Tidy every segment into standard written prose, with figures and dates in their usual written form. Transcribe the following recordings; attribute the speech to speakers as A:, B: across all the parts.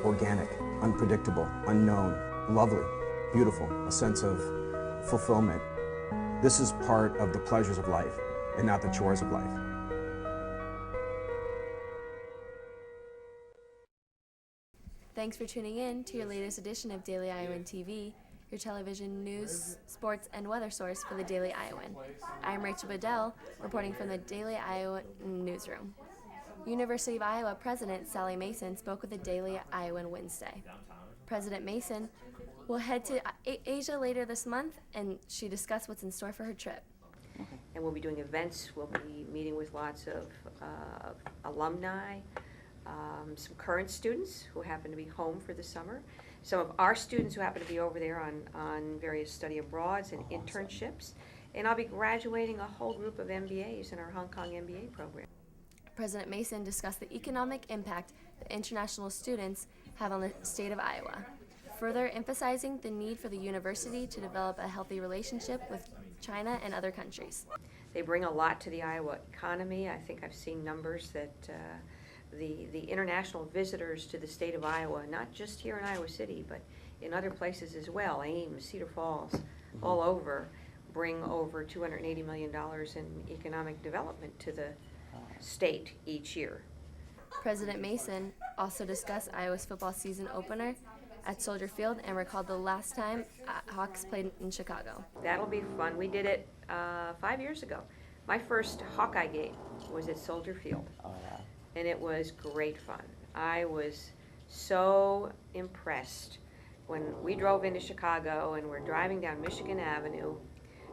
A: organic, unpredictable, unknown, lovely, beautiful, a sense of fulfillment. This is part of the pleasures of life and not the chores of life.
B: Thanks for tuning in to your latest edition of Daily Iowan TV, your television news, sports, and weather source for the Daily Iowan. I'm Rachel Bedell, reporting from the Daily Iowan newsroom. University of Iowa President Sally Mason spoke with the Daily Iowan Wednesday. President Mason will head to Asia later this month, and she discussed what's in store for her trip.
C: And we'll be doing events. We'll be meeting with lots of alumni, some current students who happen to be home for the summer, some of our students who happen to be over there on various study abroads and internships, and I'll be graduating a whole group of MBAs in our Hong Kong MBA program.
B: President Mason discussed the economic impact that international students have on the state of Iowa, further emphasizing the need for the university to develop a healthy relationship with China and other countries.
C: They bring a lot to the Iowa economy. I think I've seen numbers that the international visitors to the state of Iowa, not just here in Iowa City, but in other places as well, Ames, Cedar Falls, all over, bring over $280 million in economic development to the state each year.
B: President Mason also discussed Iowa's football season opener at Soldier Field and recalled the last time Hawks played in Chicago.
C: That'll be fun. We did it 5 years ago. My first Hawkeye game was at Soldier Field. And it was great fun. I was so impressed when we drove into Chicago and we're driving down Michigan Avenue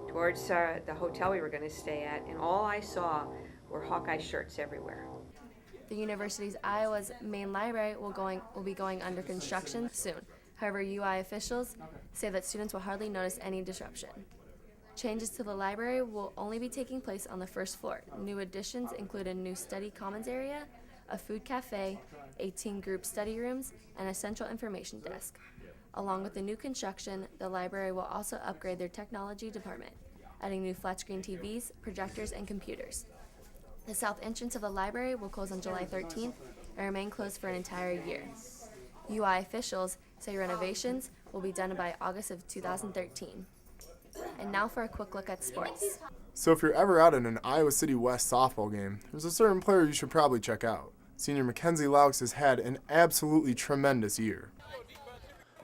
C: towards the hotel we were going to stay at, and all I saw were Hawkeye shirts everywhere.
B: The University's Iowa's main library will be going under construction soon. However, UI officials say that students will hardly notice any disruption. Changes to the library will only be taking place on the first floor. New additions include a new study commons area, a food cafe, 18 group study rooms, and a central information desk. Along with the new construction, the library will also upgrade their technology department, adding new flat-screen TVs, projectors, and computers. The south entrance of the library will close on July 13th and remain closed for an entire year. UI officials say renovations will be done by August of 2013. And now for a quick look at sports.
D: So if you're ever out at an Iowa City West softball game, there's a certain player you should probably check out. Senior Mackenzie Laux has had an absolutely tremendous year.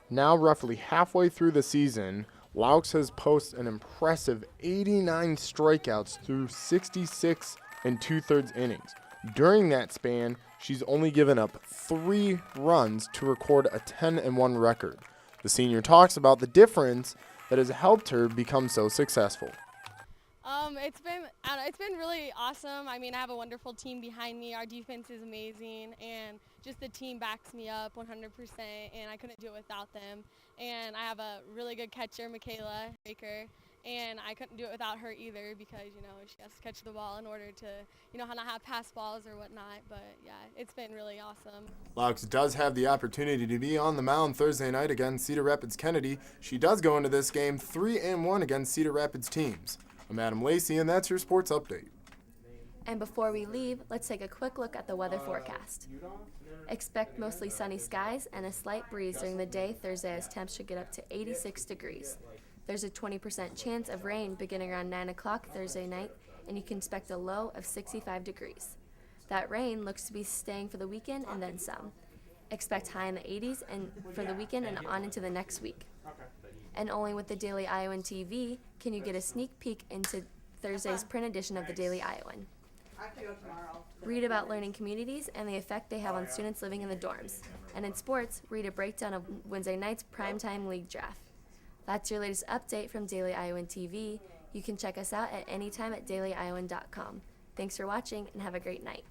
D: Now roughly halfway through the season, Laux has posted an impressive 89 strikeouts through 66 and 2/3 innings. During that span, she's only given up 3 runs to record a 10-1 record. The senior talks about the difference that has helped her become so successful.
E: It's been really awesome. I mean, I have a wonderful team behind me. Our defense is amazing, and just the team backs me up 100%, and I couldn't do it without them. And I have a really good catcher, Michaela Baker, and I couldn't do it without her either because, she has to catch the ball in order to, not have pass balls or whatnot. But, yeah, it's been really awesome.
D: Laux does have the opportunity to be on the mound Thursday night against Cedar Rapids Kennedy. She does go into this game 3-1 against Cedar Rapids teams. I'm Adam Lacey, and that's your sports update.
B: And before we leave, let's take a quick look at the weather forecast. Expect mostly sunny skies and a slight breeze during the day Thursday as temps should get up to 86 degrees. There's a 20% chance of rain beginning around 9 o'clock Thursday night, and you can expect a low of 65 degrees. That rain looks to be staying for the weekend and then some. Expect high in the 80s and for the weekend and on into the next week. And only with the Daily Iowan TV can you get a sneak peek into Thursday's print edition of the Daily Iowan. Read about learning communities and the effect they have on students living in the dorms. And in sports, read a breakdown of Wednesday night's primetime league draft. That's your latest update from Daily Iowan TV. You can check us out at any time at dailyiowan.com. Thanks for watching and have a great night.